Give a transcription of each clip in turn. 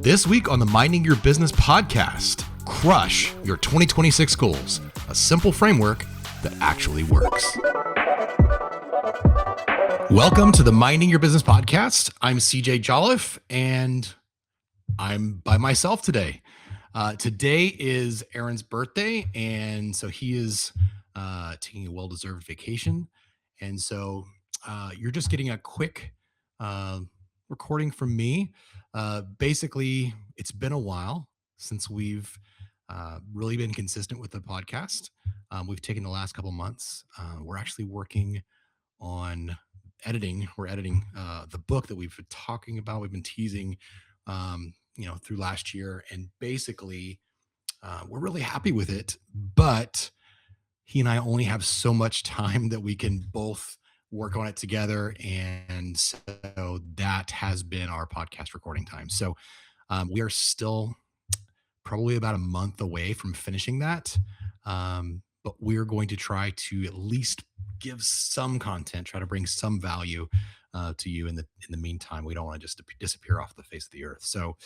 This week on the Minding Your Business podcast, crush your 2026 goals, a simple framework that actually works. Welcome to the Minding Your Business podcast. I'm CJ Jolliff, and I'm by myself today. Today is Aaron's birthday, and so he is taking a well-deserved vacation. And so you're just getting a quick recording from me. Basically, it's been a while since we've really been consistent with the podcast. We've taken the last couple months. We're actually working on editing. We're editing the book that we've been talking about. We've been teasing, through last year, and basically, we're really happy with it. But he and I only have so much time that we can both work on it together, and so that has been our podcast recording time. So we are still probably about a month away from finishing that, but we're going to try to at least give some content, try to bring some value to you in the meantime. We don't want to just disappear off the face of the earth. So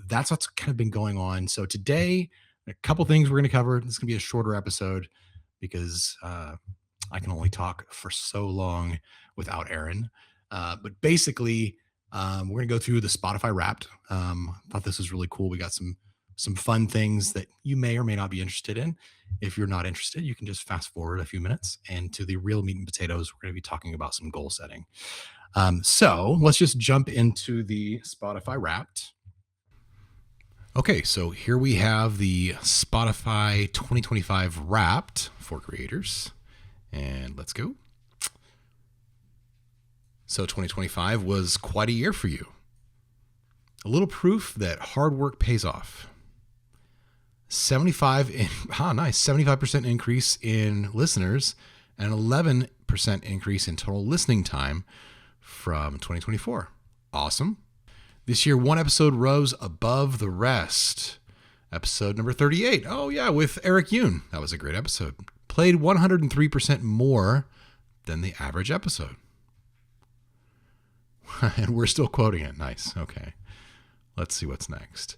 that's what's kind of been going on. So today, a couple things we're going to cover. This is going to be a shorter episode because I can only talk for so long without Aaron. But basically, we're going to go through the Spotify Wrapped. Thought this was really cool. We got some fun things that you may or may not be interested in. If you're not interested, you can just fast forward a few minutes. And to the real meat and potatoes, we're going to be talking about some goal setting. So let's just jump into the Spotify Wrapped. Okay, so here we have the Spotify 2025 Wrapped for creators. And let's go. So 2025 was quite a year for you. A little proof that hard work pays off. 75% increase in listeners and 11% increase in total listening time from 2024. Awesome. This year, one episode rose above the rest. Episode number 38. Oh yeah, with Eric Yoon. That was a great episode. Played 103% more than the average episode. And we're still quoting it. Nice. Okay. Let's see what's next.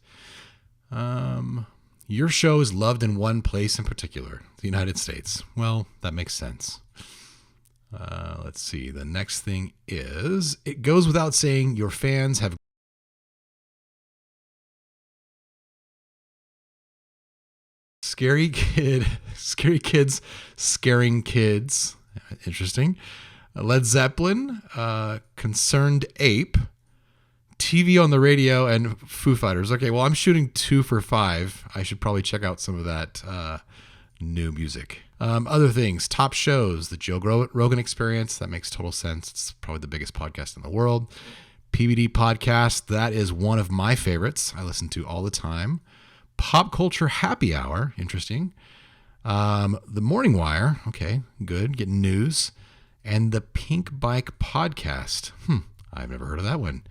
Your show is loved in one place in particular, the United States. Well, that makes sense. Let's see. The next thing is, it goes without saying your fans have Scary kids, scaring kids. Interesting. Led Zeppelin, Concerned Ape, TV on the radio, and Foo Fighters. Okay, well, I'm shooting 2 for 5. I should probably check out some of that new music. Other things, top shows, the Joe Rogan Experience. That makes total sense. It's probably the biggest podcast in the world. PBD podcast. That is one of my favorites. I listen to all the time. Pop Culture Happy Hour, interesting. The Morning Wire, okay, good, getting news. And the Pink Bike Podcast. I've never heard of that one.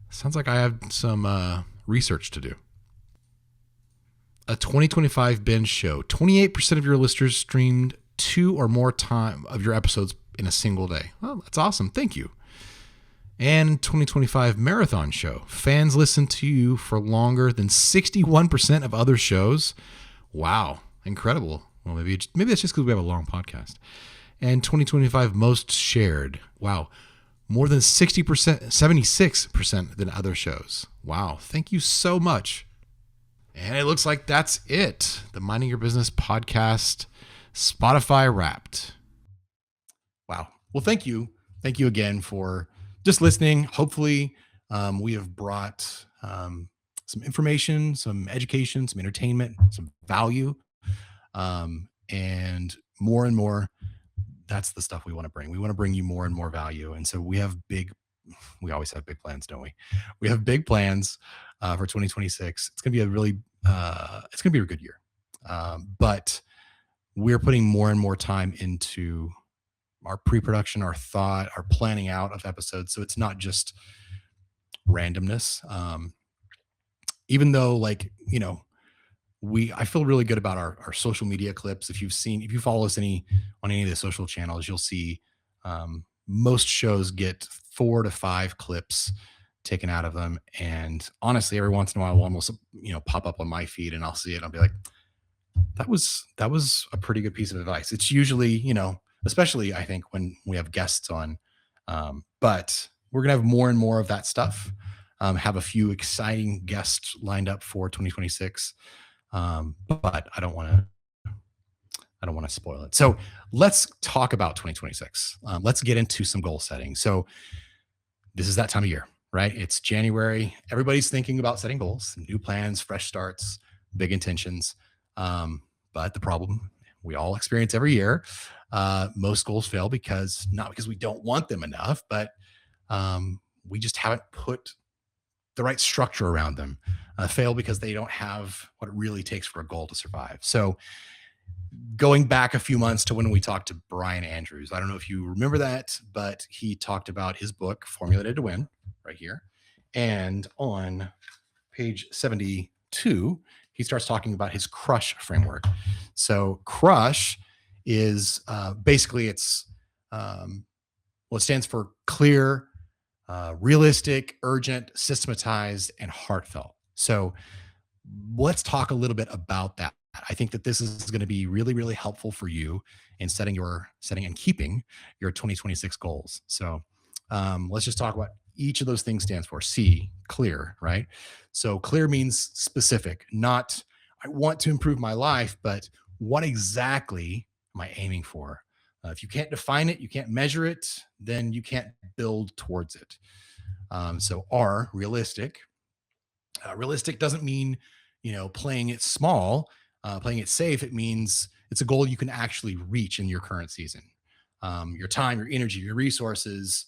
Sounds like I have some research to do. A 2025 binge show. 28% of your listeners streamed 2 or more time of your episodes in a single day. Well, that's awesome. Thank you. And 2025 marathon show. Fans listen to you for longer than 61% of other shows. Wow. Incredible. Well, maybe that's just because we have a long podcast. And 2025 most shared. Wow. More than 60%, 76% than other shows. Wow. Thank you so much. And it looks like that's it. The Minding Your Business podcast, Spotify Wrapped. Wow. Well, thank you. Thank you again for just listening. Hopefully, we have brought some information, some education, some entertainment, some value, and more. That's the stuff we want to bring. We want to bring you more and more value. And so we always have big plans, don't we? We have big plans for 2026. It's going to be it's going to be a good year. But we're putting more and more time into our pre-production, our thought, our planning out of episodes. So it's not just randomness. Even though I feel really good about our social media clips. If you follow us on any of the social channels, you'll see most shows get 4 to 5 clips taken out of them. And honestly, every once in a while, one will pop up on my feed, and I'll see it. And I'll be like, that was a pretty good piece of advice. It's usually, especially I think when we have guests on, but we're gonna have more and more of that stuff. Have a few exciting guests lined up for 2026, but I don't want to spoil it. So let's talk about 2026. Let's get into some goal setting. So this is that time of year, right? It's January. Everybody's thinking about setting goals, new plans, fresh starts, big intentions. But the problem we all experience every year, most goals fail because not because we don't want them enough, but we just haven't put the right structure around them. Fail because they don't have what it really takes for a goal to survive. So going back a few months to when we talked to Brian Andrews. I don't know if you remember that, but he talked about his book, Formulated to Win, right here. And on page 72, he starts talking about his CRUSH framework. So CRUSH is basically it stands for clear, realistic, urgent, systematized, and heartfelt. So let's talk a little bit about that. I think that this is going to be really, really helpful for you in setting and keeping your 2026 goals. So let's just talk about each of those things stands for. C, clear, right? So clear means specific, not I want to improve my life, but what exactly am I aiming for? If you can't define it, you can't measure it, then you can't build towards it. So R, realistic. Realistic doesn't mean, playing it small, playing it safe. It means it's a goal you can actually reach in your current season. Your time, your energy, your resources,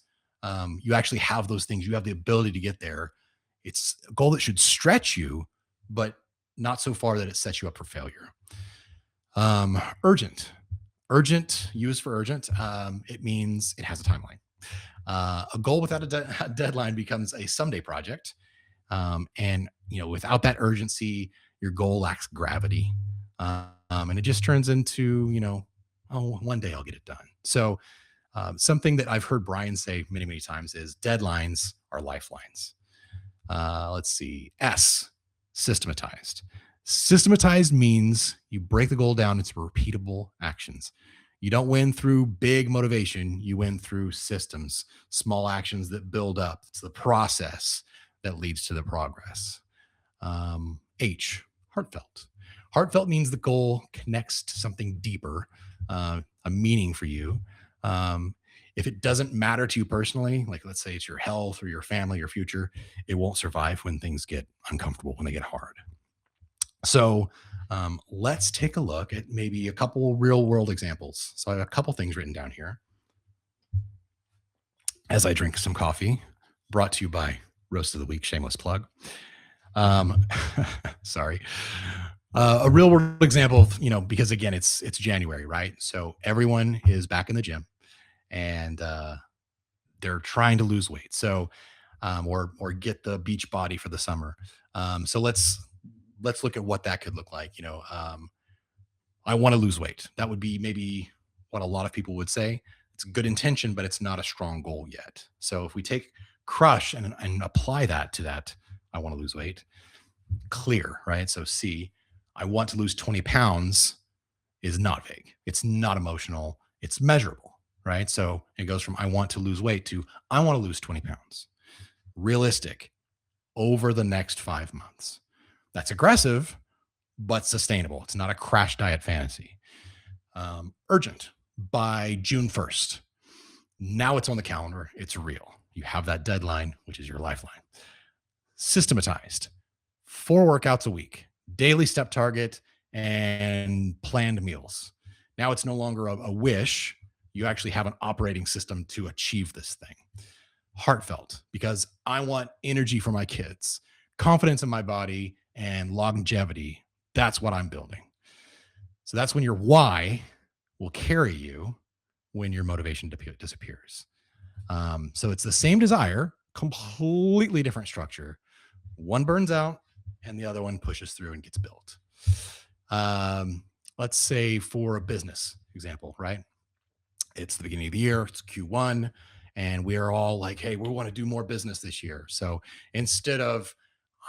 you actually have those things. You have the ability to get there. It's a goal that should stretch you, but not so far that it sets you up for failure. Urgent. Urgent, used for urgent, it means it has a timeline. A goal without a deadline becomes a someday project. And without that urgency, your goal lacks gravity, and it just turns into oh, one day I'll get it done. So something that I've heard Brian say many, many times is deadlines are lifelines. Let's see. S, systematized. Systematized means you break the goal down into repeatable actions. You don't win through big motivation. You win through systems, small actions that build up. It's the process that leads to the progress. H, heartfelt. Heartfelt means the goal connects to something deeper, a meaning for you. If it doesn't matter to you personally, like let's say it's your health or your family, your future, it won't survive when things get uncomfortable, when they get hard. So let's take a look at maybe a couple real world examples. So I have a couple things written down here as I drink some coffee, brought to you by Roast of the Week, shameless plug. Sorry. A real world example, because again, it's January, right? So everyone is back in the gym and they're trying to lose weight. So, or get the beach body for the summer. So let's look at what that could look like. I want to lose weight. That would be maybe what a lot of people would say. It's a good intention, but it's not a strong goal yet. So if we take crush and apply that to that, I want to lose weight, clear, right? So C, I want to lose 20 pounds is not vague. It's not emotional. It's measurable, right? So it goes from I want to lose weight to I want to lose 20 pounds. Realistic over the next 5 months. That's aggressive, but sustainable. It's not a crash diet fantasy. Urgent by June 1st. Now it's on the calendar. It's real. You have that deadline, which is your lifeline. Systematized, 4 workouts a week, daily step target, and planned meals. Now it's no longer a wish. You actually have an operating system to achieve this thing. Heartfelt, because I want energy for my kids, confidence in my body, and longevity. That's what I'm building. So that's when your why will carry you when your motivation disappears. So it's the same desire, completely different structure. One burns out and the other one pushes through and gets built. Let's say for a business example, right? It's the beginning of the year, it's Q1. and we are all like, hey, we want to do more business this year. So instead of,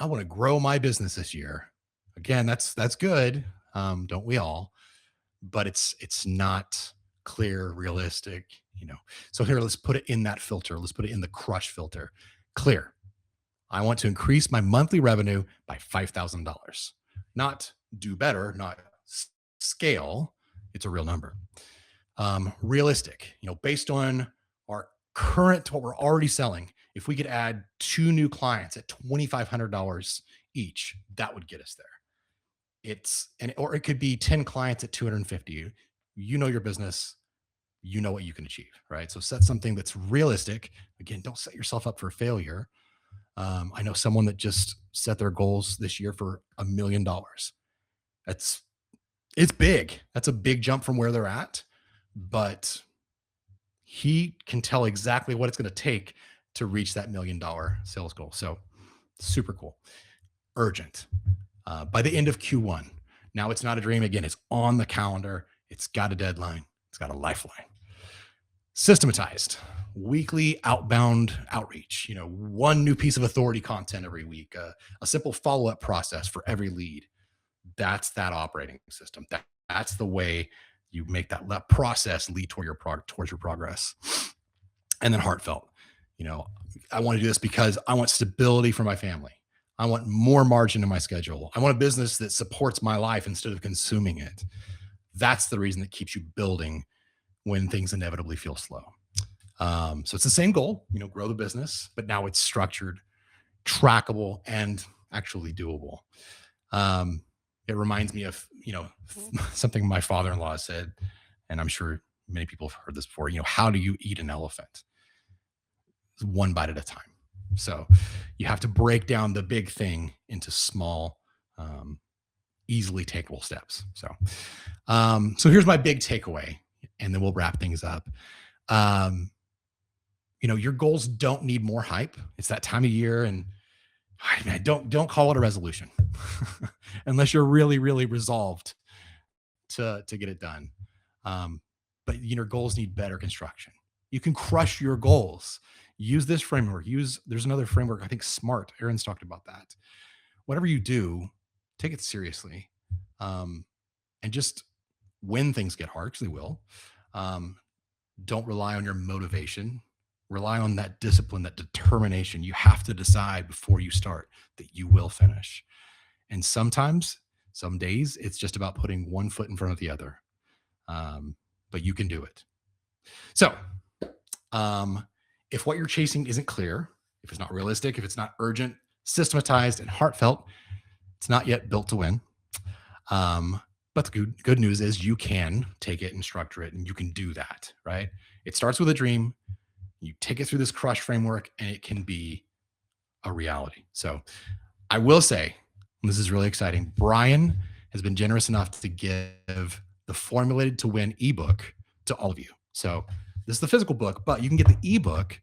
I want to grow my business this year, again, that's good. Don't we all? But it's not clear, realistic, you know. So here, let's put it in that filter. Let's put it in the crush filter. Clear. I want to increase my monthly revenue by $5,000. Not do better, not scale. It's a real number. Realistic, you know, based on our current, what we're already selling, if we could add 2 new clients at $2,500 each, that would get us there. Or it could be 10 clients at 250. You know your business, you know what you can achieve, right? So set something that's realistic. Again, don't set yourself up for failure. I know someone that just set their goals this year for $1 million. That's it's big. That's a big jump from where they're at, but he can tell exactly what it's going to take to reach that $1 million sales goal. So super cool. Urgent. By the end of Q1. Now it's not a dream. Again, it's on the calendar. It's got a deadline. It's got a lifeline. Systematized. Weekly outbound outreach. You know, one new piece of authority content every week. A simple follow-up process for every lead. That's that operating system. That's the way you make that process lead towards your progress. And then heartfelt. You know, I want to do this because I want stability for my family. I want more margin in my schedule. I want a business that supports my life instead of consuming it. That's the reason that keeps you building when things inevitably feel slow. So it's the same goal, you know, grow the business, but now it's structured, trackable, and actually doable. It reminds me of, you know, something my father-in-law said, and I'm sure many people have heard this before, you know, how do you eat an elephant? One bite at a time. So you have to break down the big thing into small, easily takeable steps. So here's my big takeaway, and then we'll wrap things up. You know, your goals don't need more hype. It's that time of year, and don't call it a resolution unless you're really, really resolved to get it done. But your goals need better construction. You can crush your goals. Use this framework. There's another framework, I think SMART. Aaron's talked about that. Whatever you do, take it seriously. And just when things get hard, because they will, don't rely on your motivation. Rely on that discipline, that determination. You have to decide before you start that you will finish. And sometimes, some days, it's just about putting one foot in front of the other. But you can do it. So, if what you're chasing isn't clear, if it's not realistic, if it's not urgent, systematized, and heartfelt, it's not yet built to win. But the good news is you can take it and structure it, and you can do that, right? It starts with a dream. You take it through this crush framework, and it can be a reality. So I will say, and this is really exciting, Brian has been generous enough to give the Formulated to Win ebook to all of you. So this is the physical book, but you can get the ebook.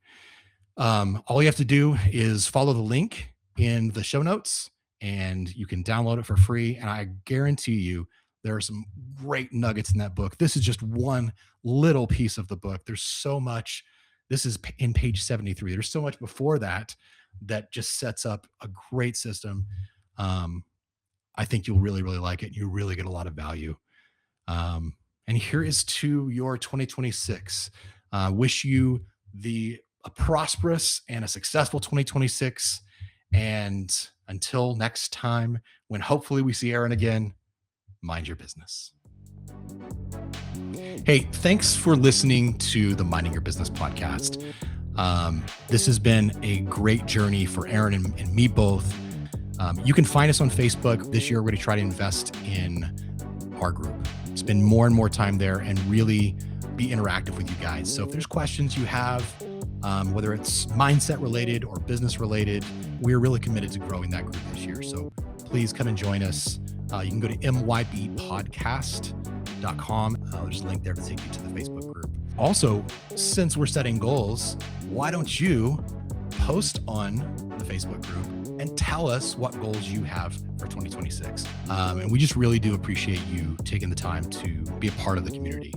All you have to do is follow the link in the show notes, and you can download it for free. And I guarantee you, there are some great nuggets in that book. This is just one little piece of the book. There's so much. This is in page 73. There's so much before that just sets up a great system. I think you'll really, really like it. You really get a lot of value. And here is to your 2026. Wish you a prosperous and a successful 2026. And until next time, when hopefully we see Aaron again, mind your business. Hey, thanks for listening to the Minding Your Business podcast. This has been a great journey for Aaron and me both. You can find us on Facebook. This year, we're going to try to invest in our group, spend more and more time there, and really be interactive with you guys. So if there's questions you have, whether it's mindset related or business related, we're really committed to growing that group this year. So please come and join us. You can go to mybpodcast.com. There's a link there to take you to the Facebook group. Also, since we're setting goals, why don't you post on the Facebook group and tell us what goals you have for 2026. And we just really do appreciate you taking the time to be a part of the community.